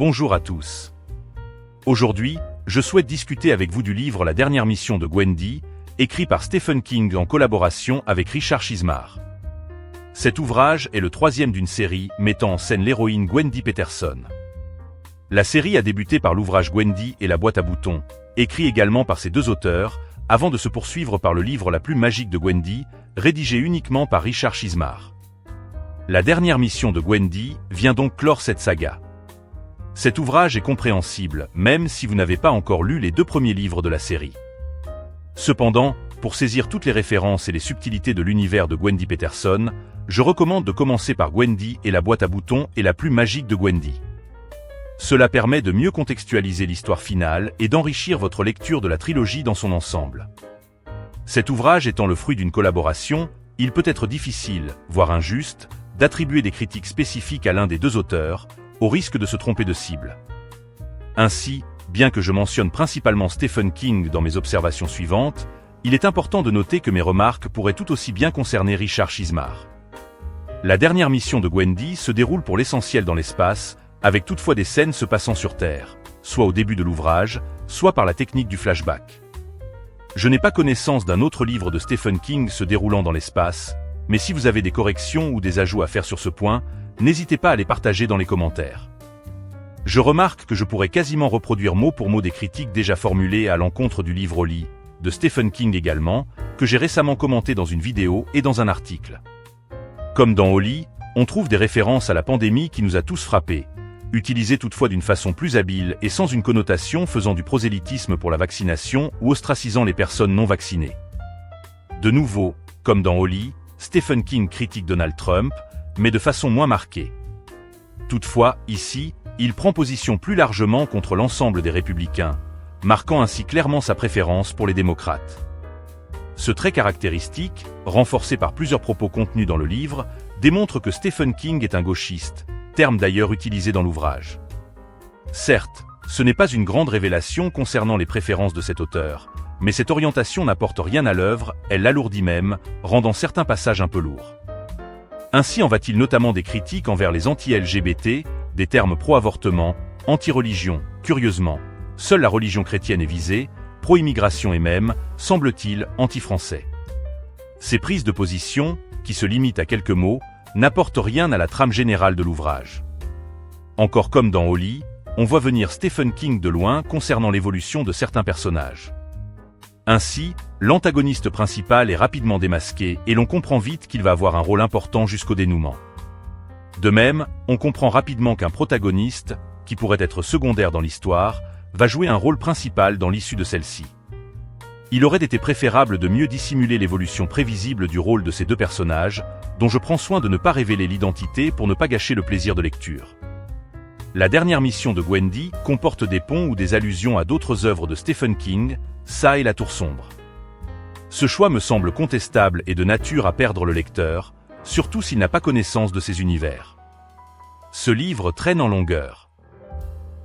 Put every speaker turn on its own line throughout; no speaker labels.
Bonjour à tous. Aujourd'hui, je souhaite discuter avec vous du livre La dernière mission de Gwendy, écrit par Stephen King en collaboration avec Richard Chizmar. Cet ouvrage est le troisième d'une série mettant en scène l'héroïne Gwendy Peterson. La série a débuté par l'ouvrage Gwendy et la boîte à boutons, écrit également par ses deux auteurs, avant de se poursuivre par le livre La plume magique de Gwendy, rédigé uniquement par Richard Chizmar. La dernière mission de Gwendy vient donc clore cette saga. Cet ouvrage est compréhensible, même si vous n'avez pas encore lu les deux premiers livres de la série. Cependant, pour saisir toutes les références et les subtilités de l'univers de Gwendy Peterson, je recommande de commencer par Gwendy et la boîte à boutons et la plume magique de Gwendy. Cela permet de mieux contextualiser l'histoire finale et d'enrichir votre lecture de la trilogie dans son ensemble. Cet ouvrage étant le fruit d'une collaboration, il peut être difficile, voire injuste, d'attribuer des critiques spécifiques à l'un des deux auteurs, au risque de se tromper de cible. Ainsi, bien que je mentionne principalement Stephen King dans mes observations suivantes, il est important de noter que mes remarques pourraient tout aussi bien concerner Richard Chizmar. La dernière mission de Gwendy se déroule pour l'essentiel dans l'espace, avec toutefois des scènes se passant sur Terre, soit au début de l'ouvrage, soit par la technique du flashback. Je n'ai pas connaissance d'un autre livre de Stephen King se déroulant dans l'espace, mais si vous avez des corrections ou des ajouts à faire sur ce point, n'hésitez pas à les partager dans les commentaires. Je remarque que je pourrais quasiment reproduire mot pour mot des critiques déjà formulées à l'encontre du livre Oli, de Stephen King également, que j'ai récemment commenté dans une vidéo et dans un article. Comme dans Oli, on trouve des références à la pandémie qui nous a tous frappés, utilisées toutefois d'une façon plus habile et sans une connotation faisant du prosélytisme pour la vaccination ou ostracisant les personnes non vaccinées. De nouveau, comme dans Oli, Stephen King critique Donald Trump, mais de façon moins marquée. Toutefois, ici, il prend position plus largement contre l'ensemble des républicains, marquant ainsi clairement sa préférence pour les démocrates. Ce trait caractéristique, renforcé par plusieurs propos contenus dans le livre, démontre que Stephen King est un gauchiste, terme d'ailleurs utilisé dans l'ouvrage. Certes, ce n'est pas une grande révélation concernant les préférences de cet auteur, mais cette orientation n'apporte rien à l'œuvre, elle l'alourdit même, rendant certains passages un peu lourds. Ainsi en va-t-il notamment des critiques envers les anti-LGBT, des termes pro-avortement, anti-religion, curieusement, seule la religion chrétienne est visée, pro-immigration et même, semble-t-il, anti-français. Ces prises de position, qui se limitent à quelques mots, n'apportent rien à la trame générale de l'ouvrage. Encore comme dans Oli, on voit venir Stephen King de loin concernant l'évolution de certains personnages. Ainsi, l'antagoniste principal est rapidement démasqué et l'on comprend vite qu'il va avoir un rôle important jusqu'au dénouement. De même, on comprend rapidement qu'un protagoniste, qui pourrait être secondaire dans l'histoire, va jouer un rôle principal dans l'issue de celle-ci. Il aurait été préférable de mieux dissimuler l'évolution prévisible du rôle de ces deux personnages, dont je prends soin de ne pas révéler l'identité pour ne pas gâcher le plaisir de lecture. La dernière mission de Gwendy comporte des ponts ou des allusions à d'autres œuvres de Stephen King, ça et La Tour sombre. Ce choix me semble contestable et de nature à perdre le lecteur, surtout s'il n'a pas connaissance de ces univers. Ce livre traîne en longueur.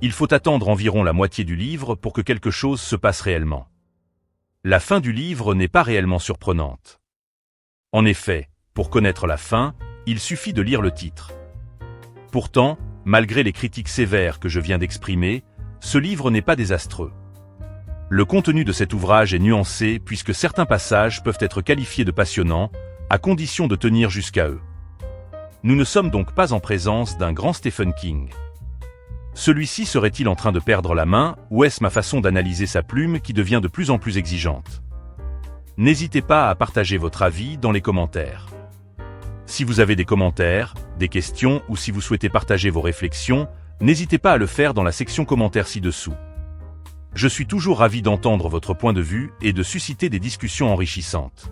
Il faut attendre environ la moitié du livre pour que quelque chose se passe réellement. La fin du livre n'est pas réellement surprenante. En effet, pour connaître la fin, il suffit de lire le titre. Pourtant, malgré les critiques sévères que je viens d'exprimer, ce livre n'est pas désastreux. Le contenu de cet ouvrage est nuancé puisque certains passages peuvent être qualifiés de passionnants, à condition de tenir jusqu'à eux. Nous ne sommes donc pas en présence d'un grand Stephen King. Celui-ci serait-il en train de perdre la main, ou est-ce ma façon d'analyser sa plume qui devient de plus en plus exigeante? N'hésitez pas à partager votre avis dans les commentaires. Si vous avez des commentaires, des questions ou si vous souhaitez partager vos réflexions, n'hésitez pas à le faire dans la section commentaires ci-dessous. Je suis toujours ravi d'entendre votre point de vue et de susciter des discussions enrichissantes.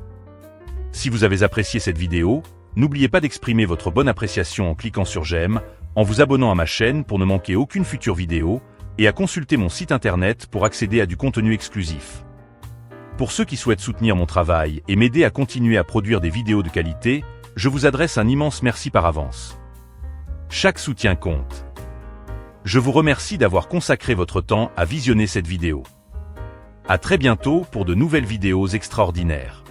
Si vous avez apprécié cette vidéo, n'oubliez pas d'exprimer votre bonne appréciation en cliquant sur j'aime, en vous abonnant à ma chaîne pour ne manquer aucune future vidéo, et à consulter mon site internet pour accéder à du contenu exclusif. Pour ceux qui souhaitent soutenir mon travail et m'aider à continuer à produire des vidéos de qualité, je vous adresse un immense merci par avance. Chaque soutien compte. Je vous remercie d'avoir consacré votre temps à visionner cette vidéo. À très bientôt pour de nouvelles vidéos extraordinaires.